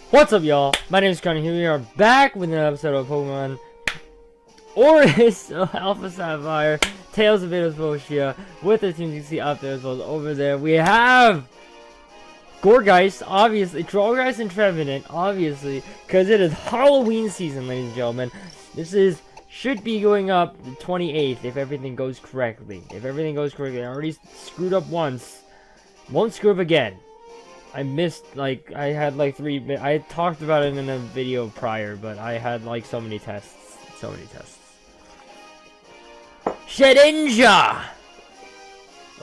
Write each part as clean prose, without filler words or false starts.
What's up, y'all? My name is Connie. Here we are back with an episode of Pokemon Oris Alpha Sapphire, Tales of Batalspotia, with the teams you see up there as well as over there. We have Gourgeist, obviously, Gourgeist and Trevenant, obviously, because it is Halloween season, ladies and gentlemen. This should be going up the 28th if everything goes correctly. If everything goes correctly, I already screwed up once. Won't screw up again. I missed, like, I had like I talked about it in a video prior, but I had like so many tests. Shedinja!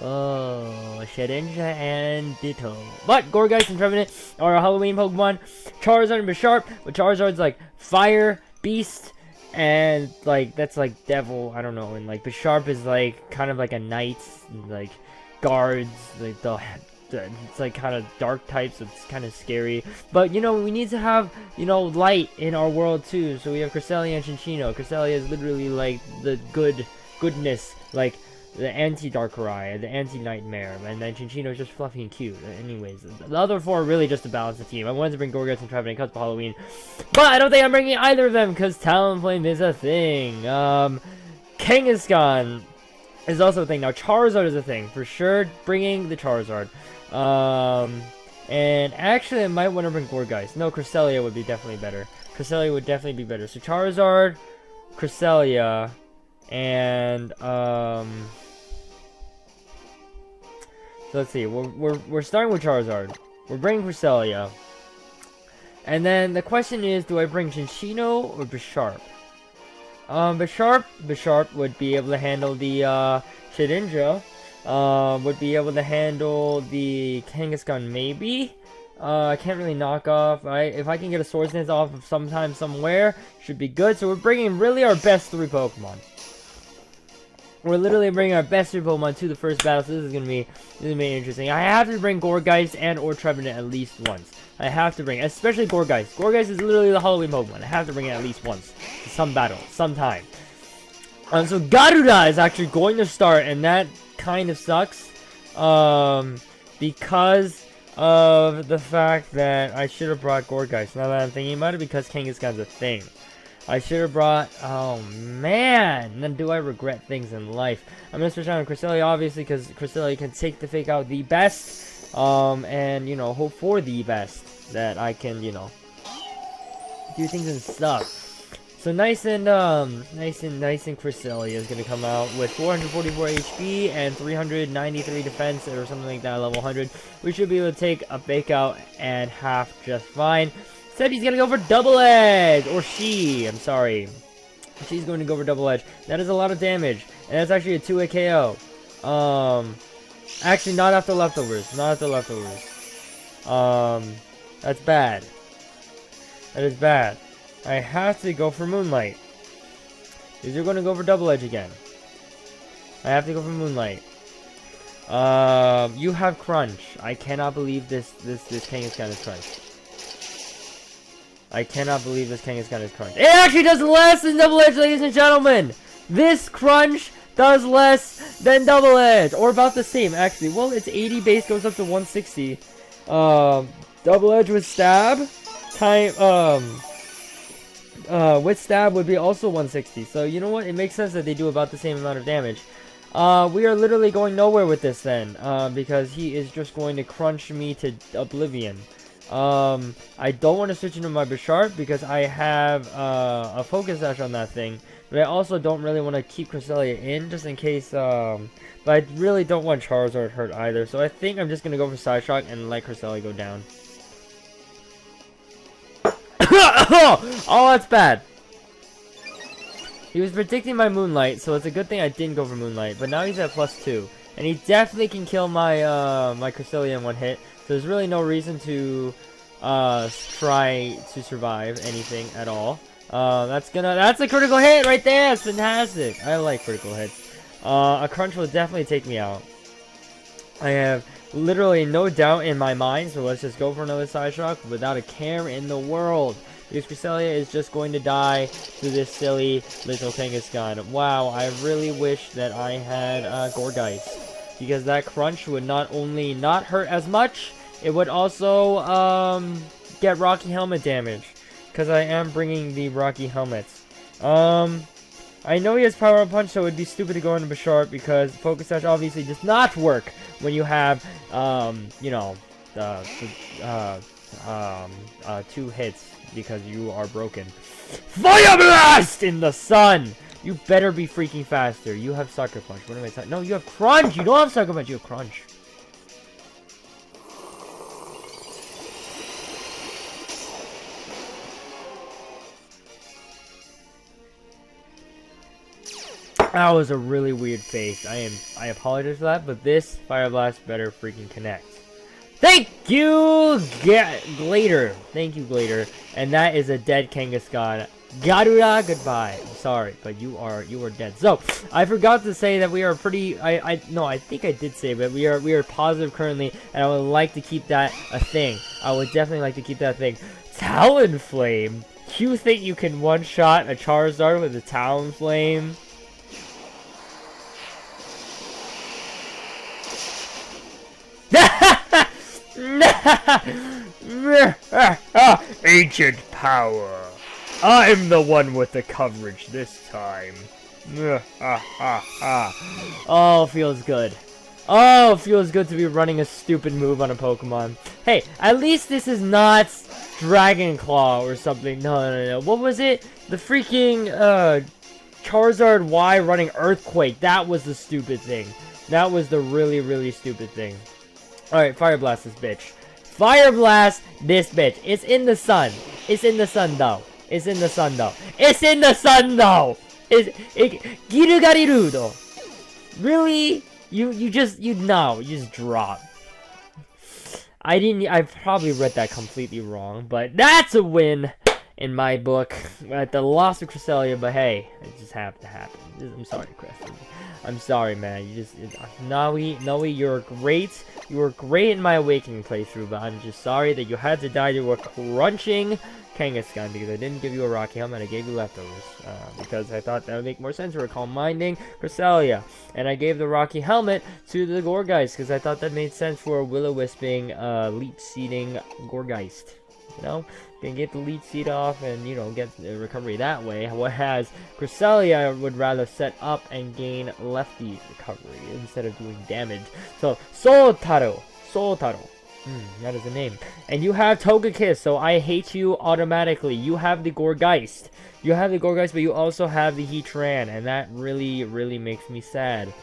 Oh, Shedinja and Ditto. But Gourgeist and Trevenant are Halloween Pokemon. Charizard and Bisharp, but Charizard's like Fire, Beast, and like, that's like Devil, I don't know, and like Bisharp is like, kind of like a Knight, like, guards, like it's like kind of dark types, so it's kind of scary. But you know, we need to have, you know, light in our world too. So we have Cresselia and Chinchino. Cresselia is literally like the goodness, like the anti-Darkrai, the anti-Nightmare, and then Chinchino is just fluffy and cute. Anyways, the other four are really just to balance the team. I wanted to bring Gourgeist and Trevenant because of Halloween, but I don't think I'm bringing either of them because Talonflame is a thing. Kangaskhan is also a thing. Now Charizard is a thing for sure. Bringing the Charizard. And actually I might want to bring Gourgeist. No, Cresselia would be definitely better. Cresselia would definitely be better. So Charizard, Cresselia, and so let's see. We're starting with Charizard. We're bringing Cresselia. And then the question is, do I bring Chinchino or Bisharp? Bisharp would be able to handle the Shedinja. Would be able to handle the Kangaskhan maybe. I can't really knock off. If I can get a Swords Dance off of sometime somewhere, should be good. So we're bringing really our best three Pokemon. We're literally bringing our best three Pokemon to the first battle. So this is gonna be interesting. I have to bring Gourgeist and or Trevenant at least once. I have to bring, especially Gourgeist. Gourgeist is literally the Halloween Pokemon. I have to bring it at least once to some battle, sometime. So Garuda is actually going to start, and that kind of sucks, because of the fact that I should have brought Gourgeist. Now that I'm thinking about it, because Kangaskhan's a thing. I should have brought, oh man, then do I regret things in life? I'm gonna switch on to Cresselia, obviously, because Cresselia can take the fake out the best, and, you know, hope for the best, that I can, you know, do things and stuff. So nice and Cresselia is gonna come out with 444 HP and 393 defense or something like that, level 100. We should be able to take a fake out and half just fine. Said he's gonna go for double edge, or I'm sorry. She's going to go for double edge. That is a lot of damage, and that's actually a 2-hit KO. Actually not after leftovers, that's bad. That is bad. I have to go for Moonlight. Is you're going to go for double edge again. I have to go for Moonlight. You have Crunch. I cannot believe this Kangaskhan is Crunch. I cannot believe this Kangaskhan is Crunch. It actually does less than double edge, ladies and gentlemen. This Crunch does less than double edge, or about the same actually. Well, it's 80 base, goes up to 160. Double edge with stab, with stab would be also 160. So you know what? It makes sense that they do about the same amount of damage. We are literally going nowhere with this then, because he is just going to crunch me to oblivion. I don't want to switch into my Bisharp because I have a Focus Sash on that thing, but I also don't really want to keep Cresselia in just in case. But I really don't want Charizard hurt either, so I think I'm just gonna go for Side Shock and let Cresselia go down. Oh, that's bad. He was predicting my Moonlight, so it's a good thing I didn't go for Moonlight. But now he's at +2, and he definitely can kill my my Cresselia in one hit. So there's really no reason to try to survive anything at all. That's a critical hit right there. That's fantastic. I like critical hits. A Crunch will definitely take me out. I have literally no doubt in my mind, so let's just go for another Side Shock without a care in the world. Because Cresselia is just going to die to this silly little Kangaskhan. Wow, I really wish that I had Gourgeist. Because that Crunch would not only not hurt as much, it would also get Rocky Helmet damage. Because I am bringing the Rocky Helmets. I know he has Power Up Punch, so it would be stupid to go into Bisharp because Focus Sash obviously does not work when you have, you know, 2 hits because you are broken. Fire Blast in the sun! You better be freaking faster. You have Sucker Punch. What am I talking? No, you have Crunch! You don't have Sucker Punch, you have Crunch. That was a really weird face. I apologize for that, but this Fire Blast better freaking connect. Thank you, Glader. Thank you, Glader. And that is a dead Kangaskhan. Garura, goodbye. I'm sorry, but you are dead. So I forgot to say that we are pretty. No, I think I did say, but we are positive currently, and I would like to keep that a thing. I would definitely like to keep that thing. Talonflame. You think you can one-shot a Charizard with a Talonflame? Ancient power. I'm the one with the coverage this time. Oh, feels good. Oh, feels good to be running a stupid move on a Pokemon. Hey, at least this is not Dragon Claw or something. No. What was it? The freaking Charizard Y running Earthquake. That was the stupid thing. That was the really, really stupid thing. Alright, Fire Blast this bitch. Fire Blast this bitch. It's in the sun. It's in the sun though. It's in the sun though. It's in the sun though. Girugariru though. Really? You just drop. I probably read that completely wrong, but that's a win in my book at the loss of Cresselia, but hey, it just happened to happen. I'm sorry, Chris. I'm sorry, man. Noe, you're great. You were great in my Awakening playthrough, but I'm just sorry that you had to die to a crunching Kangaskhan because I didn't give you a Rocky Helmet. I gave you leftovers because I thought that would make more sense for Calm Minding Cresselia, and I gave the Rocky Helmet to the Gourgeist because I thought that made sense for a Will-O-Wisping, Leech Seeding Gourgeist. You know, can get the lead seed off and, you know, get the recovery that way. Whereas Cresselia would rather set up and gain lefty recovery instead of doing damage. So, Soltaro. That is the name. And you have Togekiss, so I hate you automatically. You have the Gourgeist. But you also have the Heatran, and that really, really makes me sad.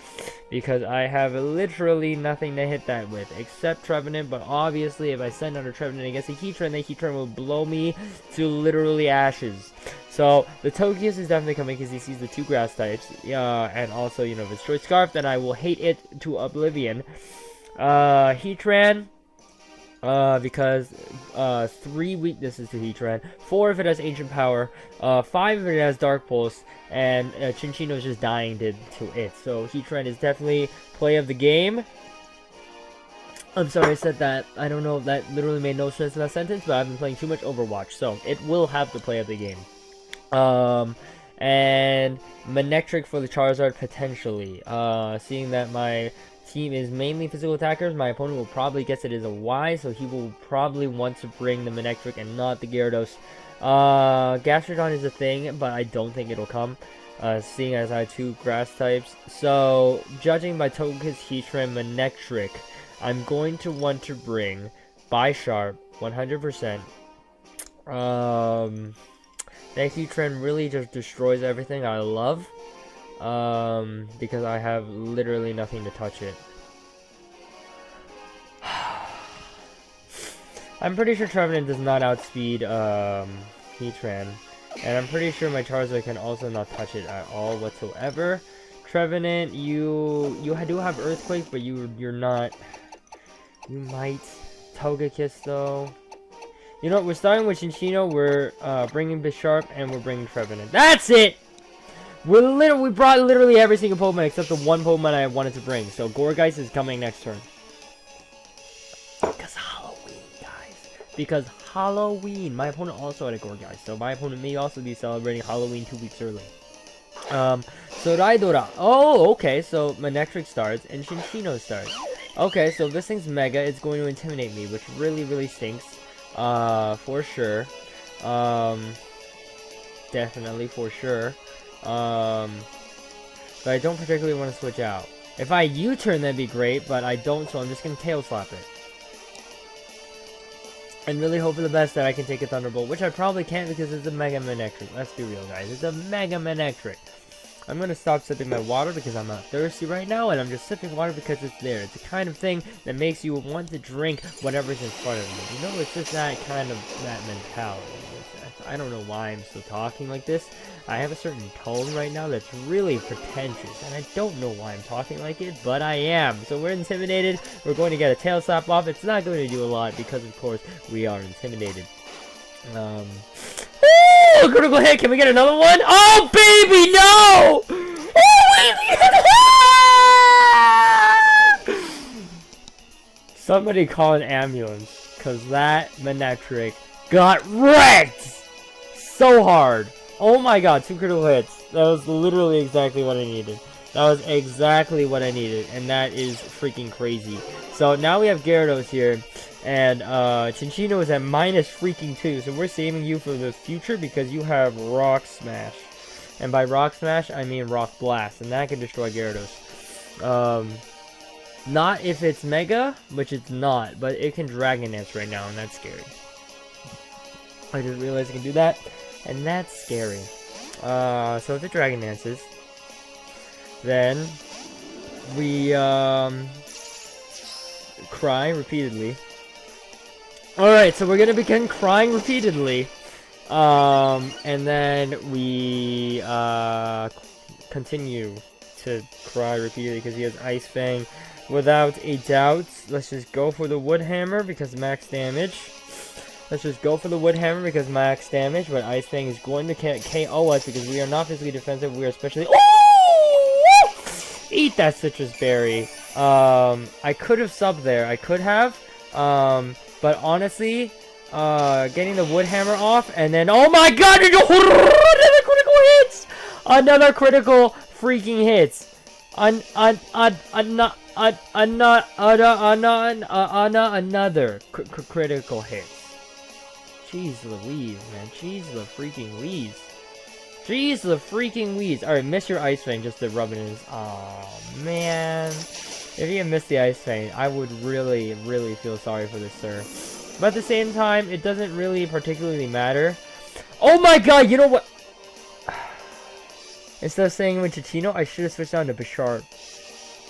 Because I have literally nothing to hit that with, except Trevenant, but obviously if I send out a Trevenant against a Heatran, the Heatran will blow me to literally ashes. So, the Togekiss is definitely coming because he sees the 2 grass types, and also, you know, if it's Choice Scarf, then I will hate it to oblivion. Heatran, because 3 weaknesses to Heatran, 4 if it has Ancient Power, 5 if it has Dark Pulse, and Chinchino is just dying to it. So Heatran is definitely play of the game. I'm sorry I said that. I don't know if that literally made no sense in that sentence, but I've been playing too much Overwatch, so it will have the play of the game. And Manectric for the Charizard potentially. Seeing that my team is mainly physical attackers, my opponent will probably guess it is a Y, so he will probably want to bring the Manectric and not the Gyarados. Gastrodon is a thing, but I don't think it'll come, seeing as I have 2 grass types. So, judging by Togekiss, Heatran, Manectric, I'm going to want to bring Bisharp, 100%. That Heatran really just destroys everything I love. Because I have literally nothing to touch it. I'm pretty sure Trevenant does not outspeed Heatran, and I'm pretty sure my Charizard can also not touch it at all whatsoever. Trevenant, you do have Earthquake, but you're not. You might Togekiss though. You know what? We're starting with Chinchino. We're bringing Bisharp, and we're bringing Trevenant. That's it. We brought literally every single Pokemon except the one Pokemon I wanted to bring. So Gourgeist is coming next turn. Because Halloween, guys. Because Halloween. My opponent also had a Gourgeist, so my opponent may also be celebrating Halloween 2 weeks early. So Raidora. Oh, okay. So Manectric starts and Chinchino starts. Okay, so this thing's Mega. It's going to intimidate me, which really, really stinks. for sure. Definitely for sure. But I don't particularly want to switch out. If I U-turn, that'd be great, but I don't, so I'm just gonna tail slap it. And really hope for the best that I can take a Thunderbolt, which I probably can't because it's a Mega Manectric. Let's be real, guys. It's a Mega Manectric. I'm gonna stop sipping my water because I'm not thirsty right now, and I'm just sipping water because it's there. It's the kind of thing that makes you want to drink whatever's in front of you. You know, it's just that kind of, that mentality. I don't know why I'm still talking like this. I have a certain tone right now that's really pretentious, and I don't know why I'm talking like it, but I am. So we're intimidated. We're going to get a tail slap off. It's not going to do a lot because, of course, we are intimidated. Ooh, critical hit. Can we get another one? Oh, baby, no! Oh, somebody call an ambulance, because that Manectric got wrecked so hard. Oh my god, 2 critical hits. That was literally exactly what I needed. That was exactly what I needed, and that is freaking crazy. So now we have Gyarados here, and Chinchino is at minus freaking 2, so we're saving you for the future because you have Rock Smash. And by Rock Smash, I mean Rock Blast, and that can destroy Gyarados. Not if it's Mega, which it's not, but it can Dragon Dance right now, and that's scary. I just realized I can do that, and that's scary. So if it Dragon Dances, then we cry repeatedly. Alright, so we're gonna begin crying repeatedly. And then we continue to cry repeatedly because he has Ice Fang without a doubt. Let's just go for the Wood Hammer because max damage. Let's just go for the Wood Hammer because max damage, but Ice Fang is going to KO us because we are not physically defensive. We are especially... Ooh! Eat that Citrus Berry. I could have subbed there. I could have. But honestly, getting the Wood Hammer off, and then... Oh my god! Another critical hits! Another critical freaking hits. Another critical hits. Jeez Louise, man. Jeez the freaking Louise. Jeez the freaking Louise. Alright, miss your Ice Fang just to rub it in his... Oh, man. If you missed the Ice Fang, I would really, really feel sorry for this, sir. But at the same time, it doesn't really particularly matter. Oh my god, you know what? Instead of saying with Chichino, I should have switched down to Bisharp.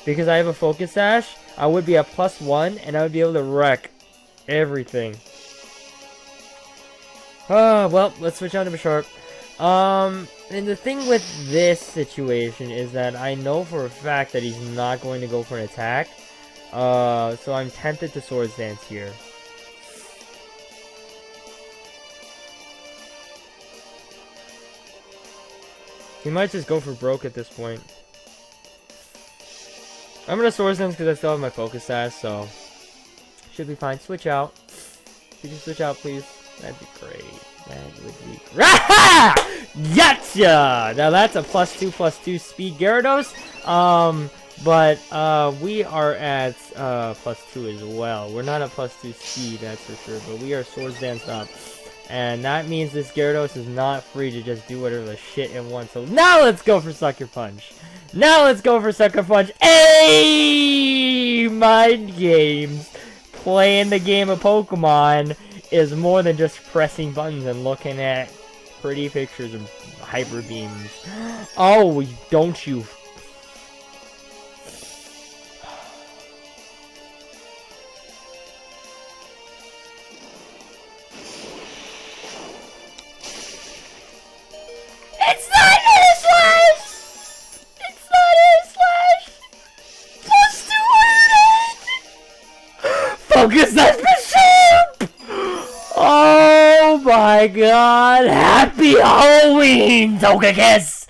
Because I have a Focus Sash, I would be a +1, and I would be able to wreck everything. Well, let's switch on to Bisharp. And the thing with this situation is that I know for a fact that he's not going to go for an attack. So I'm tempted to Swords Dance here. He might just go for broke at this point. I'm gonna Swords Dance because I still have my Focus Sash, so should be fine. Switch out. Could you switch out, please? That'd be great. That would be great. Gotcha! Now that's a +2/+2 speed Gyarados. But we are at +2 as well. We're not at +2 speed, that's for sure. But we are Swords Danced up. And that means this Gyarados is not free to just do whatever the shit it wants. So now let's go for Sucker Punch. Now let's go for Sucker Punch. Hey! Mind games. Playing the game of Pokemon is more than just pressing buttons and looking at pretty pictures of Hyper Beams. Oh, don't you... It's not Air Slash! It's not Air Slash! +200! Focus that Bisharp! Oh my god! Happy Halloween, Togekiss!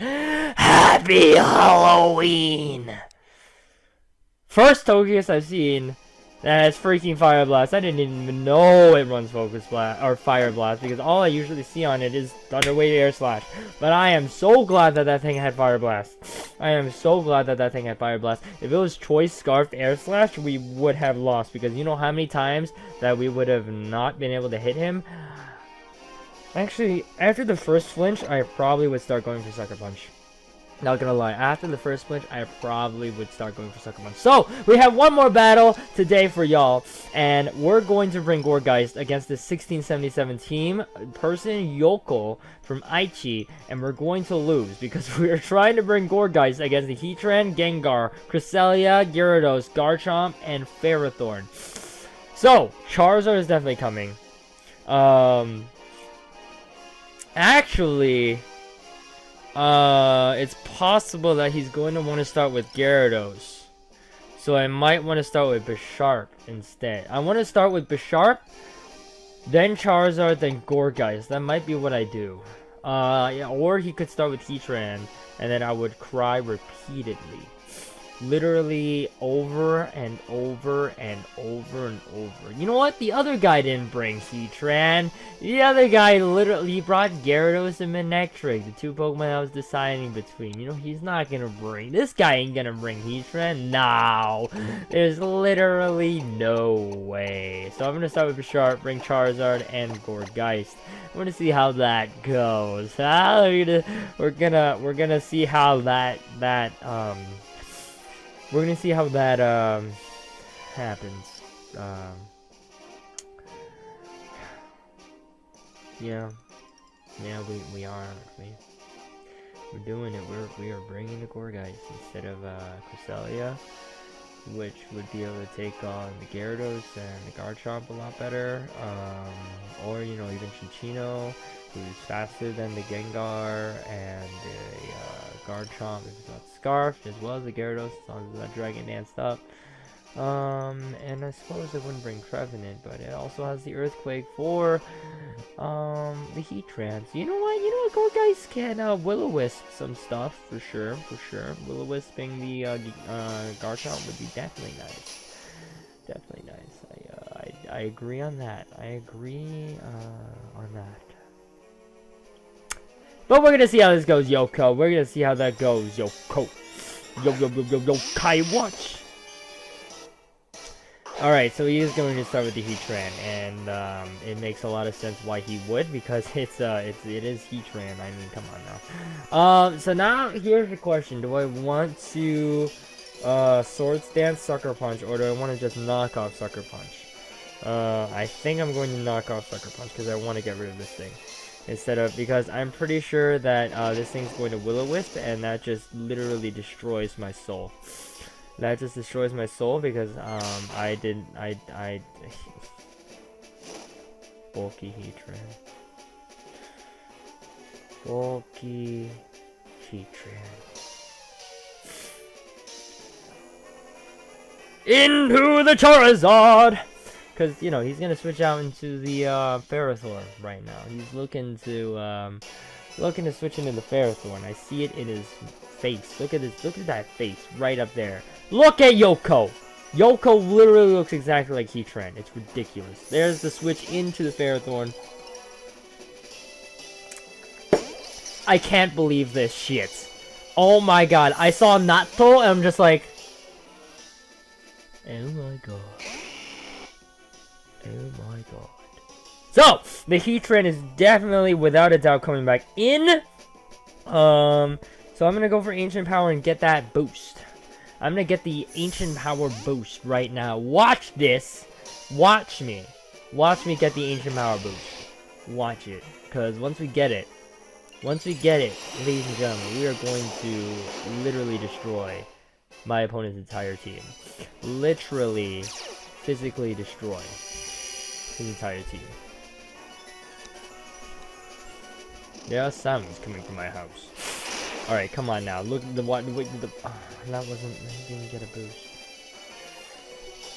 Happy Halloween! First Togekiss I've seen That's freaking Fire Blast. I didn't even know it runs Focus Blast or Fire Blast because all I usually see on it is Thunder Wave Air Slash. But I am so glad that that thing had Fire Blast. I am so glad that that thing had Fire Blast. If it was Choice Scarfed Air Slash, we would have lost because you know how many times that we would have not been able to hit him. Actually, after the first flinch, I probably would start going for Sucker Punch. Not gonna lie, after the first flinch, I probably would start going for Sucker Punch. So, we have one more battle today for y'all, and we're going to bring Gourgeist against the 1677 team, person Yoko from Aichi, and we're going to lose because we are trying to bring Gourgeist against the Heatran, Gengar, Cresselia, Gyarados, Garchomp, and Ferrothorn. So, Charizard is definitely coming. Actually... it's possible that he's going to want to start with Gyarados. So I might want to start with Bisharp instead. I want to start with Bisharp, then Charizard, then Gourgeist. That might be what I do. Yeah, or he could start with Heatran, and then I would cry repeatedly. Literally over and over and over and over. You know what? The other guy didn't bring Heatran. The other guy literally brought Gyarados and Manectric, the two Pokemon I was deciding between. You know, he's not gonna bring... This guy ain't gonna bring Heatran. No. There's literally no way. So I'm gonna start with Bisharp, bring Charizard, and Gourgeist. I want to see how that goes. We're gonna see how we're gonna see how that happens. Yeah, we are. We're doing it. We are bringing the Gourgeist instead of Cresselia, which would be able to take on the Gyarados and the Garchomp a lot better. Or you know, even Chinchino, who's faster than the Gengar and the Garchomp if it's not Scarfed, as well as the Gyarados as long as that Dragon danced up. And I suppose it wouldn't bring Trevenant, but it also has the Earthquake for the Heatran. So you know what? Gourgeist can Will-O-Wisp some stuff for sure. Will-O-Wisping the Garchomp would be definitely nice. Definitely nice. I agree on that. I agree on that. But we're gonna see how this goes, Yoko. We're gonna see how that goes, Yoko. Yo, Kai, watch. Alright, so he is going to start with the Heatran, and it makes a lot of sense why he would, because it is Heatran. I mean, come on now. So now here's the question: do I want to Swords Dance, Sucker Punch, or do I want to just knock off Sucker Punch? I think I'm going to knock off Sucker Punch because I want to get rid of this thing. Because I'm pretty sure that this thing's going to Will-O-Wisp, and that just literally destroys my soul. That just destroys my soul because bulky Heatran. Bulky Heatran. Into the Charizard! Because, you know, he's going to switch out into the Ferrothorn right now. He's looking to switch into the Ferrothorn. I see it in his face. Look at that face right up there. Look at Yoko! Yoko literally looks exactly like Heatran. It's ridiculous. There's the switch into the Ferrothorn. I can't believe this shit. Oh my god. I saw Natto and I'm just like... oh my god. Oh my god. So, the Heatran is definitely, without a doubt, coming back in. So I'm gonna go for Ancient Power and get that boost. I'm gonna get the Ancient Power boost right now. Watch this. Watch me. Watch me get the Ancient Power boost. Watch it. Because once we get it, ladies and gentlemen, we are going to literally destroy my opponent's entire team. Literally, physically destroy his entire team. Yeah, someone's coming from my house. Alright, come on now. Look at the what? That wasn't. I didn't get a boost.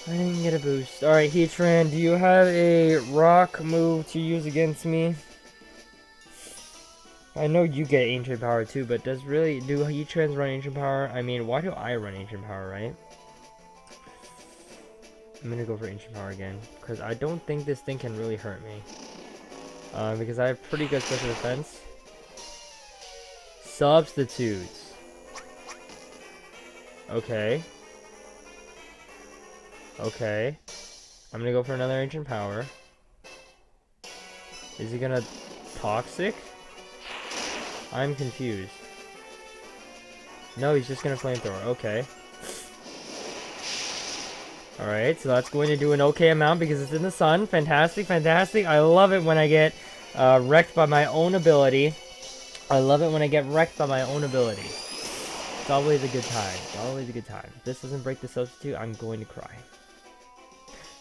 I didn't get a boost. Alright, Heatran, do you have a rock move to use against me? I know you get Ancient Power too, but do Heatrans run Ancient Power? I mean, why do I run Ancient Power, right? I'm gonna go for Ancient Power again, because I don't think this thing can really hurt me. Because I have pretty good special defense. Substitutes. Okay. Okay. I'm gonna go for another Ancient Power. Is he gonna Toxic? I'm confused. No, he's just gonna Flamethrower. Okay. Alright, so that's going to do an okay amount because it's in the sun. Fantastic, fantastic. I love it when I get wrecked by my own ability. I love it when I get wrecked by my own ability. It's always a good time. It's always a good time. If this doesn't break the substitute, I'm going to cry.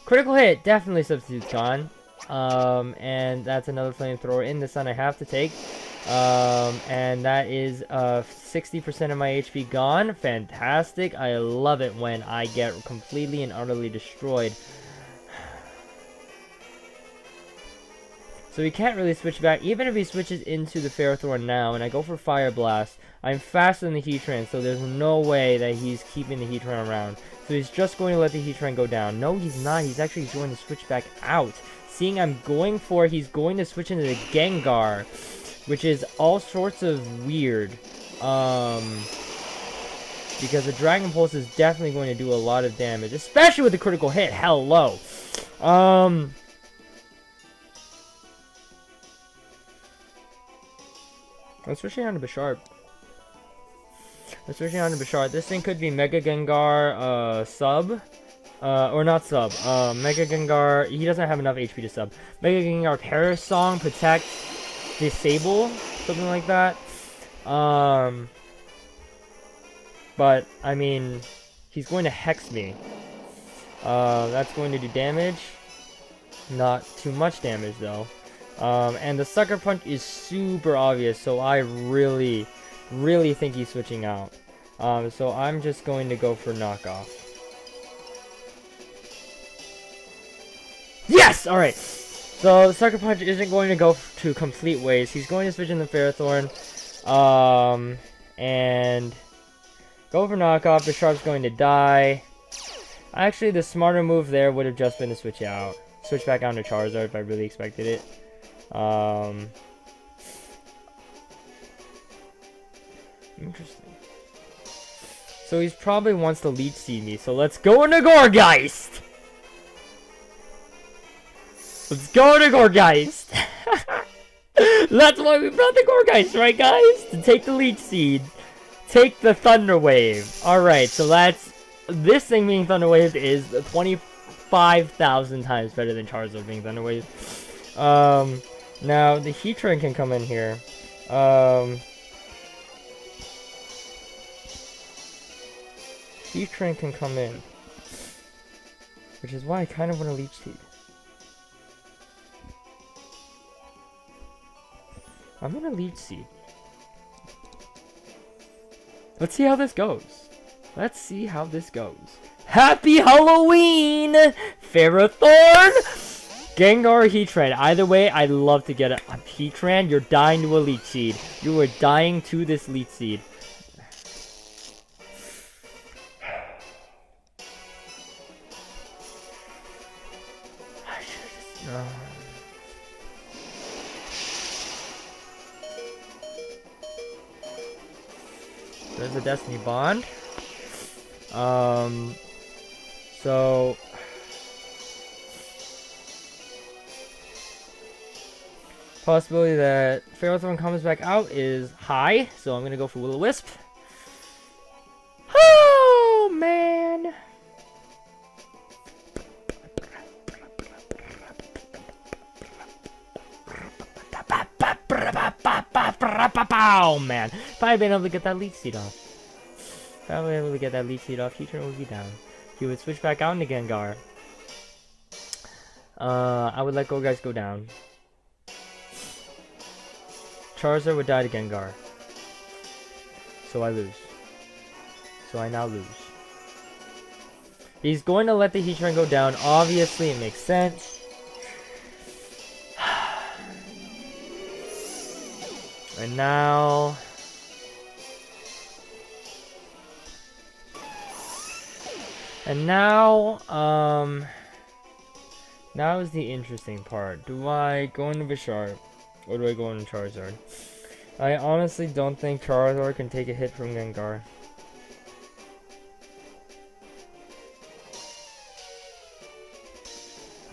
Critical hit! Definitely substitute's gone. And that's another Flamethrower in the sun I have to take. And that is 60% of my HP gone. Fantastic. I love it when I get completely and utterly destroyed. So he can't really switch back. Even if he switches into the Ferrothorn now and I go for Fire Blast, I'm faster than the Heatran, so there's no way that he's keeping the Heatran around. So he's just going to let the Heatran go down. No, he's not. He's actually going to switch back out. Seeing I'm going for, he's going to switch into the Gengar, which is all sorts of weird. Because the Dragon Pulse is definitely going to do a lot of damage, especially with the critical hit. Hello. I'm switching on to Bisharp. This thing could be Mega Gengar, sub. Or not sub. Mega Gengar, he doesn't have enough HP to sub. Mega Gengar Parasong, Protect, Disable, something like that. But, I mean, he's going to Hex me. That's going to do damage. Not too much damage, though. And the Sucker Punch is super obvious, so I really think he's switching out. So I'm just going to go for Knockoff. Yes! Alright. So Sucker Punch isn't going to go to complete waste. He's going to switch in the Ferrothorn. And go for Knockoff. Bisharp's going to die. Actually, the smarter move there would have just been to switch out. Switch back on to Charizard if I really expected it. Interesting. So he probably wants to Leech Seed me, so let's go into Gourgeist! Let's go to Gourgeist! That's why we brought the Gourgeist, right guys? To take the Leech Seed. Take the Thunder Wave. Alright, so that's... This thing being Thunder Wave is 25,000 times better than Charizard being Thunder Wave. Now, the Heatran can come in here. Heatran can come in. Which is why I kind of want to Leech Seed. I'm gonna Leech Seed. Let's see how this goes. Let's see how this goes. Happy Halloween! Ferrothorn! Gengar, Heatran. Either way, I'd love to get a Heatran. You're dying to a Leech Seed. You are dying to this Leech Seed. There's the Destiny Bond. So possibility that Ferrothorn comes back out is high, so I'm gonna go for Will-O-Wisp. Oh man! Oh man! If I had been able to get that Leech Seed off. If I was able to get that Leech Seed off, Heatran would be down. He would switch back out into Gengar. I would let Gourgeist go down. Charizard would die to Gengar. So I lose. So I now lose. He's going to let the Heatran go down. Obviously, it makes sense. And now... And now, now is the interesting part. Do I go into Bisharp, or do I go into Charizard? I honestly don't think Charizard can take a hit from Gengar.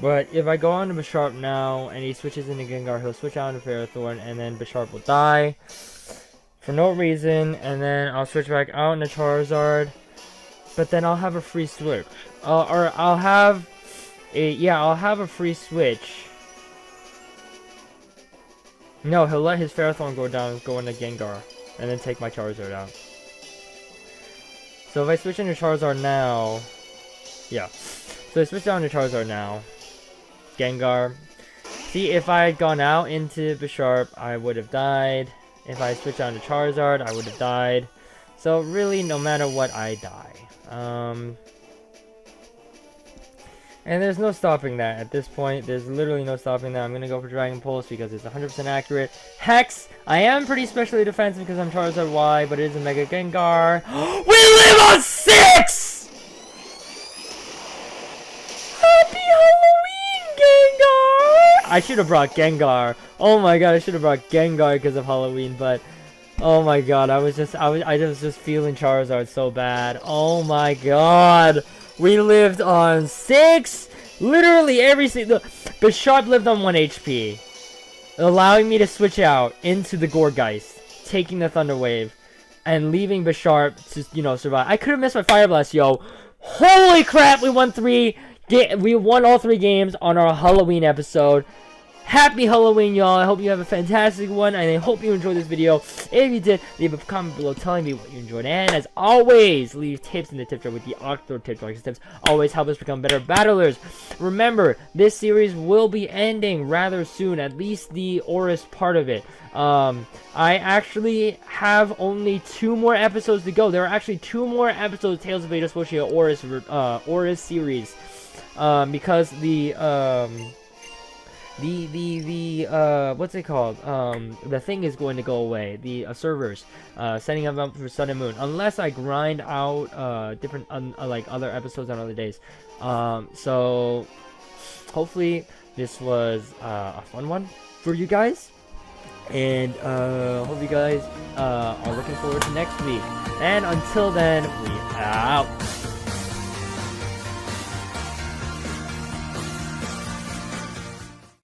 But if I go on to Bisharp now, and he switches into Gengar, he'll switch out into Ferrothorn, and then Bisharp will die for no reason, and then I'll switch back out into Charizard, but then I'll have a free switch. Or I'll have a, yeah, I'll have a free switch. No, he'll let his Ferrothorn go down and go into Gengar, and then take my Charizard out. So if I switch into Charizard now, yeah. So I switch down to Charizard now. Gengar. See, if I had gone out into Bisharp, I would have died. If I switched down to Charizard, I would have died. So really, no matter what, I die. And there's no stopping that at this point. There's literally no stopping that. I'm going to go for Dragon Pulse because it's 100% accurate. Hex! I am pretty specially defensive because I'm Charizard Y, but it is a Mega Gengar. We live on 6! Happy Halloween, Gengar! I should have brought Gengar. Oh my god, I should have brought Gengar because of Halloween, but oh my god, I was just feeling Charizard so bad. Oh my god. We lived on 6. Literally every single Bisharp lived on 1 HP. Allowing me to switch out into the Gourgeist, taking the Thunder Wave, and leaving Bisharp to, you know, survive. I could have missed my Fire Blast, yo. Holy crap, we won we won all 3 games on our Halloween episode. Happy Halloween, y'all. I hope you have a fantastic one, and I hope you enjoyed this video. If you did, leave a comment below telling me what you enjoyed. And as always, leave tips in the tip jar with the Octo tip jar. Tips always help us become better battlers. Remember, this series will be ending rather soon, at least the Oris part of it. I actually have only 2 more episodes to go. There are actually 2 more episodes of Tales of Batalspotia Oris series. Because what's it called? The thing is going to go away. The servers, setting up for Sun and Moon. Unless I grind out different like other episodes on other days. So hopefully this was a fun one for you guys. And hope you guys are looking forward to next week. And until then, we out.